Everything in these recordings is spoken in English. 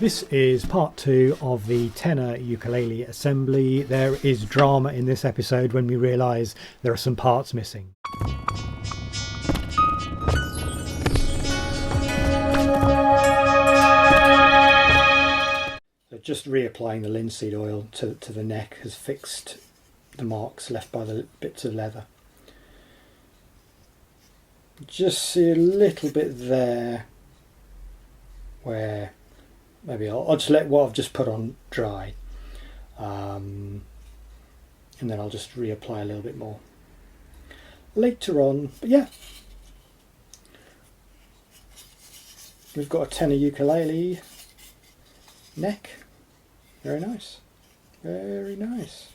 This is part 2 of the tenor ukulele assembly. There is drama in this episode when we realise there are some parts missing. So just reapplying the linseed oil to the neck has fixed the marks left by the bits of leather. Just see a little bit there where maybe I'll just let what I've just put on dry, and then I'll just reapply a little bit more later on. But yeah, we've got a tenor ukulele neck. Very nice, very nice.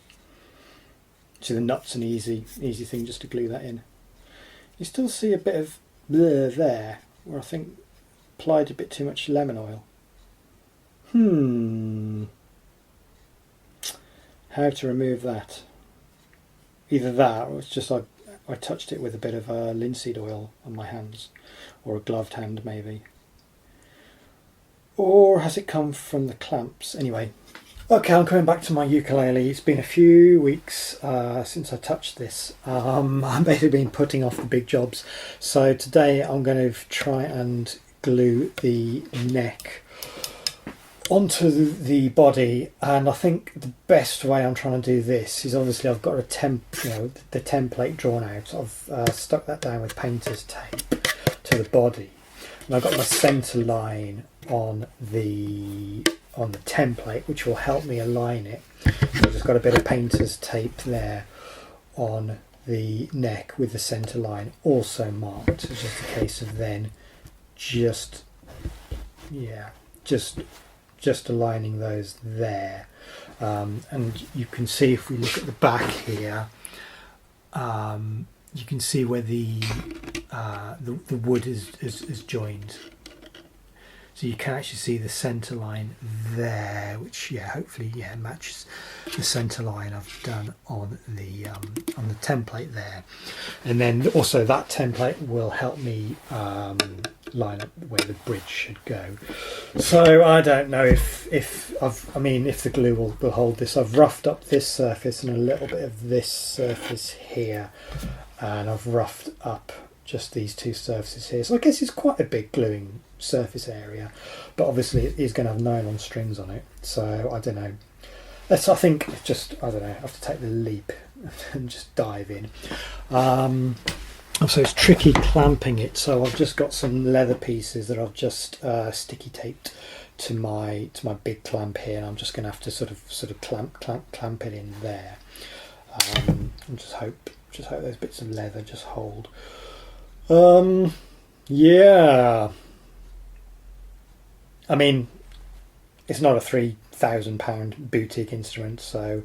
So the nut's an easy thing just to glue that in. You still see a bit of blur there where I think applied a bit too much lemon oil. How to remove that? Either that, or it's just I touched it with a bit of linseed oil on my hands, or a gloved hand maybe. Or has it come from the clamps? Anyway, okay, I'm coming back to my ukulele. It's been a few weeks since I touched this. I've basically been putting off the big jobs. So today I'm going to try and glue the neck onto the body, and I think the best way I'm trying to do this is obviously I've got the template drawn out. I've stuck that down with painter's tape to the body, and I've got my centre line on the template, which will help me align it. So I've just got a bit of painter's tape there on the neck with the centre line also marked. It's just a case of then just aligning those there, and you can see if we look at the back here, you can see where the wood is joined, so you can actually see the centre line there, which hopefully matches the centre line I've done on the template there. And then also that template will help me line up where the bridge should go. So I don't know if the glue will hold this. I've roughed up this surface and a little bit of this surface here, and I've roughed up just these two surfaces here. So I guess it's quite a big gluing surface area, but obviously it is going to have nylon strings on it. So I don't know. I think I don't know. I have to take the leap and just dive in. So it's tricky clamping it. So I've just got some leather pieces that I've just sticky taped to my big clamp here, and I'm just going to have to sort of clamp it in there. And just hope those bits of leather just hold. Yeah. I mean, it's not a £3,000 boutique instrument, so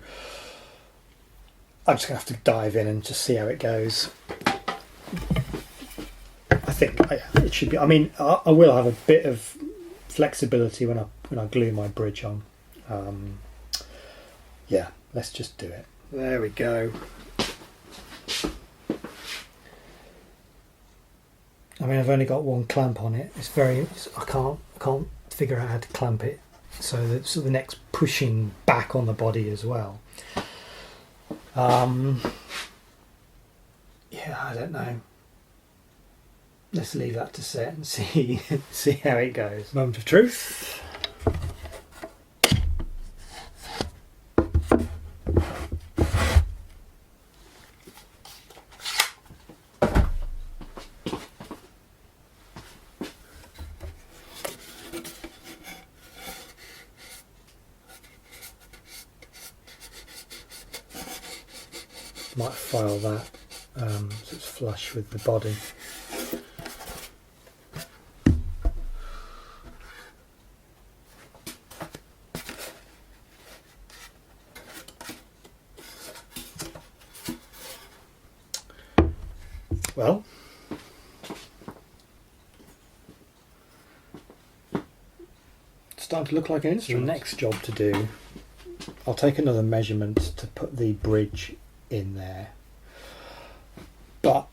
I'm just going to have to dive in and just see how it goes. I think it should be. I mean, I will have a bit of flexibility when I glue my bridge on. Yeah, let's just do it. There we go. I mean, I've only got one clamp on it. I can't figure out how to clamp it so the neck's pushing back on the body as well. Yeah, I don't know. Let's leave that to set and see how it goes. Moment of truth. Might file that so it's flush with the body. Well, it's starting to look like an instrument. The next job to do, I'll take another measurement to put the bridge in there, but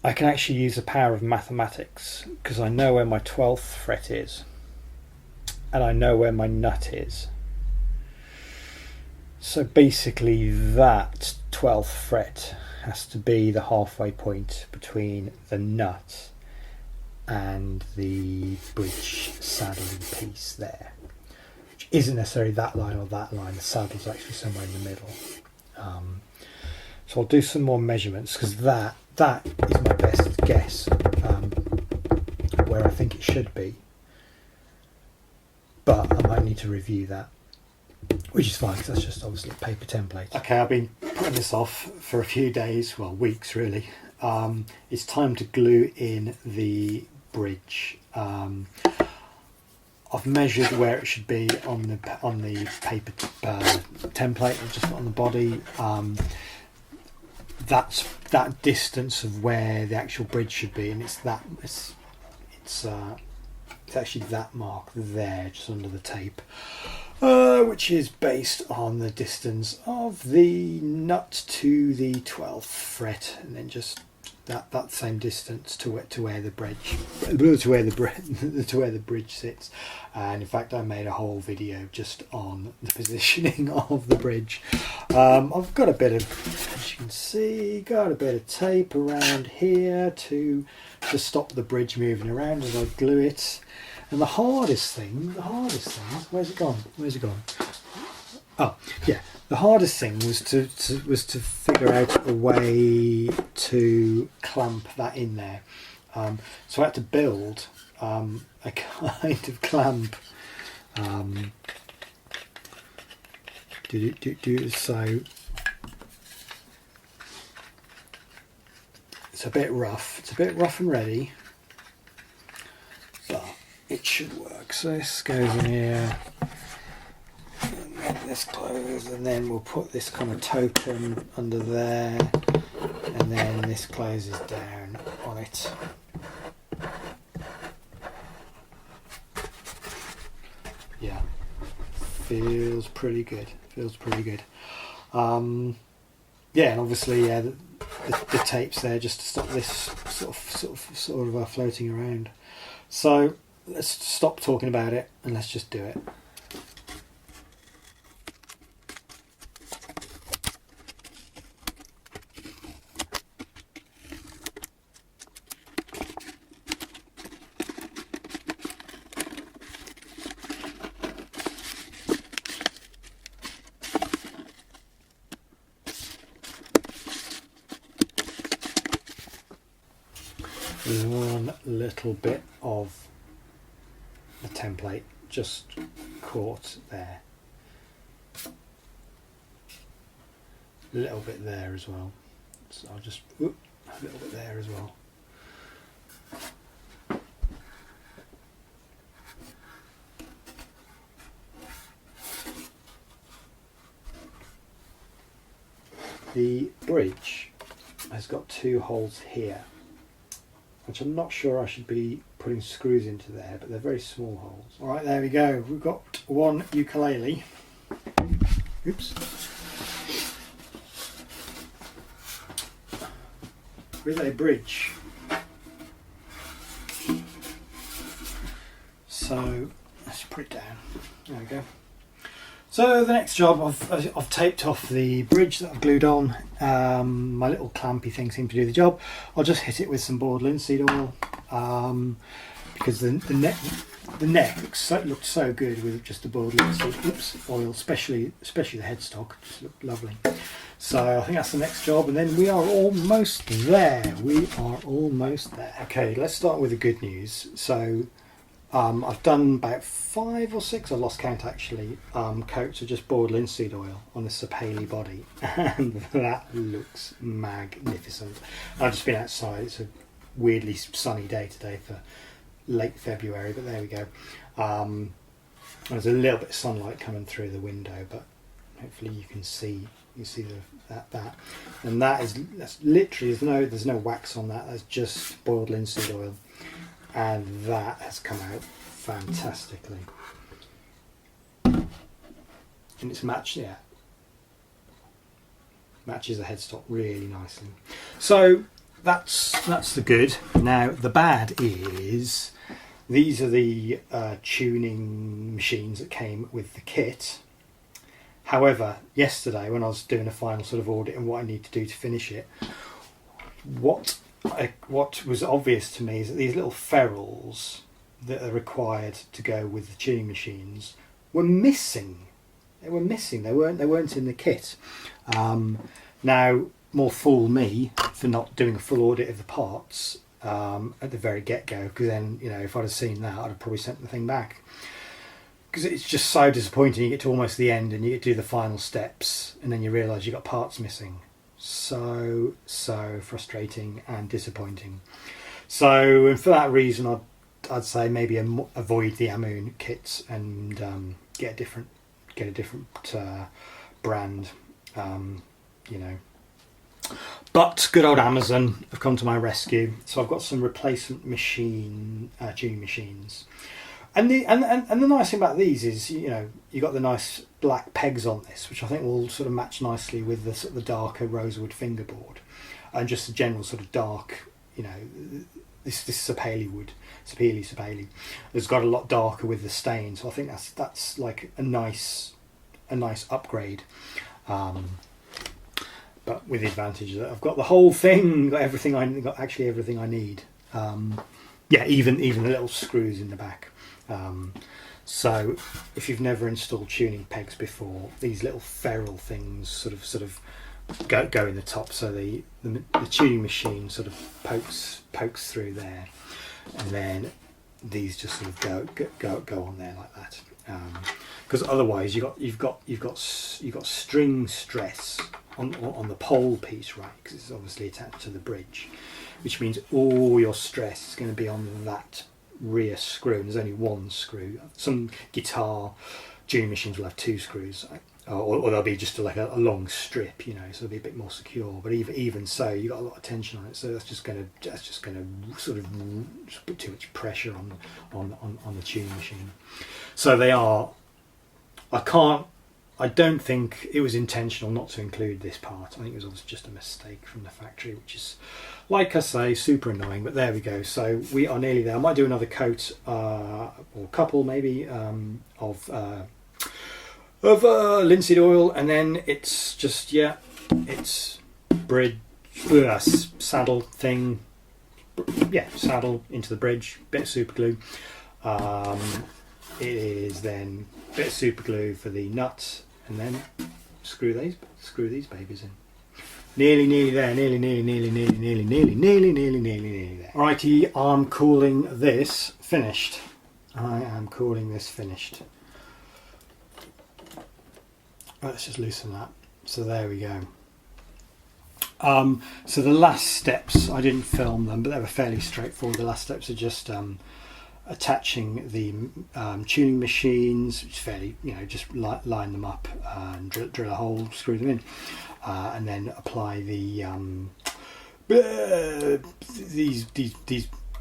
I can actually use the power of mathematics because I know where my 12th fret is, and I know where my nut is. So basically that 12th fret has to be the halfway point between the nut and the bridge saddle piece there, which isn't necessarily that line or that line. The saddle's actually somewhere in the middle. So I'll do some more measurements, because that is my best guess where I think it should be, but I might need to review that, which is fine because that's just obviously a paper template. Okay, I've been putting this off for a few days, well, weeks really. It's time to glue in the bridge. I've measured where it should be on the paper template I've just put on the body. That's that distance of where the actual bridge should be, and it's actually that mark there, just under the tape, which is based on the distance of the nut to the 12th fret, and then just that same distance to where the bridge sits. And in fact, I made a whole video just on the positioning of the bridge. I've got a bit of, as you can see, got a bit of tape around here to stop the bridge moving around as I glue it. And the hardest thing, where's it gone? Oh, yeah. The hardest thing was to figure out a way to clamp that in there. So I had to build a kind of clamp. So it's a bit rough. It's a bit rough and ready, but it should work. So this goes in here. This close, and then we'll put this kind of token under there, and then this closes down on it. Yeah, feels pretty good. Yeah, and obviously, yeah, the tape's there just to stop this sort of floating around. So let's stop talking about it and let's just do it. There's one little bit of the template just caught there. A little bit there as well. So I'll just, a little bit there as well. The bridge has got two holes here, which I'm not sure I should be putting screws into there, but they're very small holes. All right, there we go. We've got one ukulele. Oops. With a bridge. So let's put it down. There we go. So the next job, I've taped off the bridge that I've glued on. My little clampy thing seemed to do the job. I'll just hit it with some board linseed oil because the neck looked so good with just the board linseed oil, especially the headstock, just looked lovely. So I think that's the next job, and then we are almost there. Okay, let's start with the good news. So I've done about 5 or 6, I've lost count actually, coats of just board linseed oil on the Sapele body, and that looks magnificent. I've just been outside. It's a weirdly sunny day today for late February, but there we go. There's a little bit of sunlight coming through the window, but hopefully you can see that, and that's literally there's no wax on that. That's just boiled linseed oil, and that has come out fantastically, and it's matches the headstock really nicely. So that's the good. Now the bad is these are the tuning machines that came with the kit. However, yesterday when I was doing a final sort of audit and what I need to do to finish it, what was obvious to me is that these little ferrules that are required to go with the tuning machines were missing. They were missing. They weren't in the kit. Now, more fool me for not doing a full audit of the parts at the very get-go, because then, you know, if I'd have seen that, I'd have probably sent the thing back. Because it's just so disappointing. You get to almost the end and you get to do the final steps and then you realise you've got parts missing. So frustrating and disappointing. So, and for that reason, I'd say maybe avoid the Ammoon kits and get a different brand, you know. But good old Amazon have come to my rescue. So I've got some replacement tuning machines. And the nice thing about these is, you know, you got the nice black pegs on this, which I think will sort of match nicely with the sort of the darker rosewood fingerboard, and just the general sort of dark, you know, this sapele wood, sapele. It's got a lot darker with the stain, so I think that's like a nice upgrade. But with the advantage that I've got the whole thing, got everything I need. Yeah, even the little screws in the back. So if you've never installed tuning pegs before, these little ferrule things sort of go in the top, so the tuning machine sort of pokes through there, and then these just sort of go on there like that. Because otherwise you've got string stress on the pole piece, right? Because it's obviously attached to the bridge, which means all your stress is going to be on that rear screw, and there's only one screw. Some guitar tuning machines will have two screws, or they'll be just like a long strip, you know, so it'll be a bit more secure. But even so, you've got a lot of tension on it, so that's just going to sort of put too much pressure on the tuning machine. So they are. I don't think it was intentional not to include this part. I think it was obviously just a mistake from the factory, which is, like I say, super annoying. But there we go. So we are nearly there. I might do another coat or couple maybe of linseed oil, and then it's just it's bridge saddle thing. Yeah, saddle into the bridge. Bit of super glue. It is then a bit of super glue for the nuts, and then screw these babies in. Nearly there. Nearly there. Alrighty, I'm calling this finished. I am calling this finished. Let's just loosen that. So there we go. So the last steps, I didn't film them, but they were fairly straightforward. The last steps are just attaching the tuning machines, which is fairly, you know, just line them up and drill a hole, screw them in, and then apply the these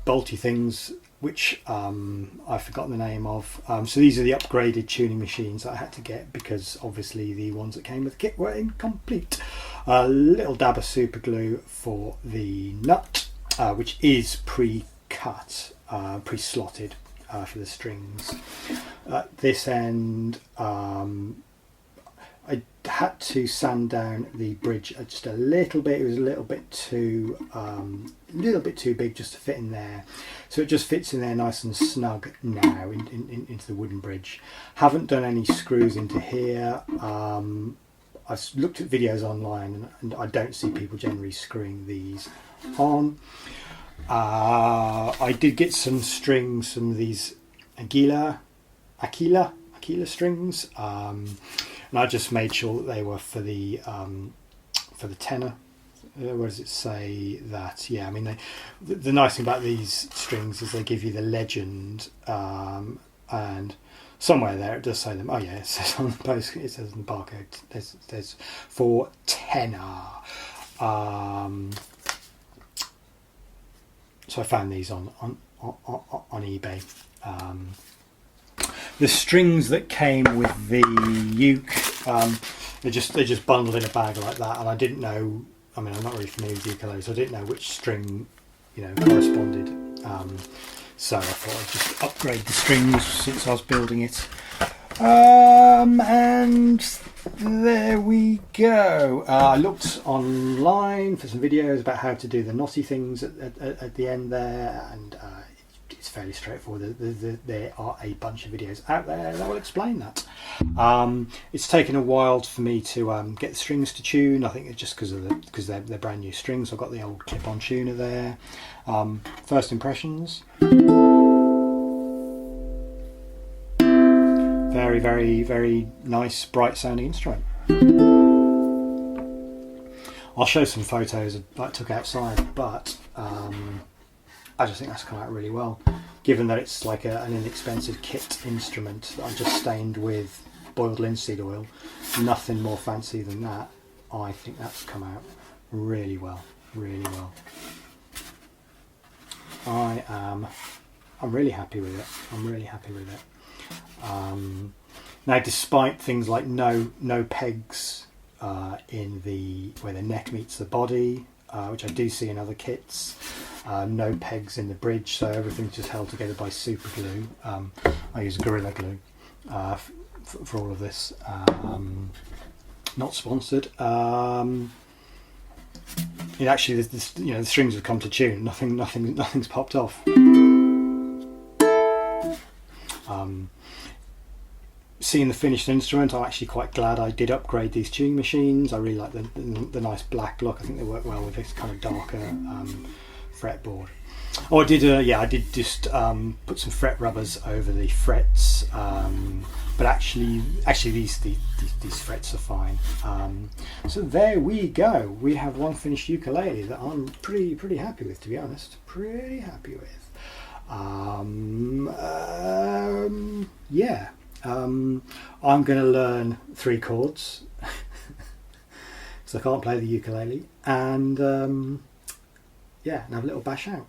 bolty things, which I've forgotten the name of. So these are the upgraded tuning machines that I had to get, because obviously the ones that came with the kit were incomplete. A little dab of super glue for the nut, which is pre-cut, pre-slotted for the strings. At this end, I had to sand down the bridge just a little bit. It was a little bit too big just to fit in there, so it just fits in there nice and snug now into the wooden bridge. Haven't done any screws into here. I looked at videos online, and I don't see people generally screwing these on. I did get some strings, some of these Aquila strings, and I just made sure that they were for the tenor. Where does it say that? Yeah, I mean, the nice thing about these strings is they give you the legend, and somewhere there it does say them. Oh yeah, it says on the post, it says in the barcode, there's for tenor. So I found these on eBay. The strings that came with the uke, they're just bundled in a bag like that, and I didn't know. I mean, I'm not really familiar with ukulele, so I didn't know which string, you know, corresponded. So I thought I'd just upgrade the strings since I was building it. And there we go. I looked online for some videos about how to do the knotty things at the end there, and it's fairly straightforward. There are a bunch of videos out there that will explain that. It's taken a while for me to get the strings to tune. I think it's just because they're brand new strings. I've got the old clip-on tuner there. First impressions. Very, very, very nice, bright sounding instrument. I'll show some photos that I took outside, but I just think that's come out really well, given that it's like an inexpensive kit instrument that I just stained with boiled linseed oil. Nothing more fancy than that. I think that's come out really well, really well. I'm really happy with it. I'm really happy with it. Now, despite things like no pegs in where the neck meets the body, which I do see in other kits, no pegs in the bridge, so everything's just held together by super glue. I use Gorilla Glue for all of this. Not sponsored. It actually, the strings have come to tune. Nothing's popped off. Seeing the finished instrument, I'm actually quite glad I did upgrade these tuning machines. I really like the nice black look. I think they work well with this kind of darker fretboard. Oh, I did just put some fret rubbers over the frets, but actually these frets are fine. So there we go. We have one finished ukulele that I'm pretty happy with, to be honest. Pretty happy with. Yeah. I'm going to learn 3 chords because I can't play the ukulele, and yeah, and have a little bash out.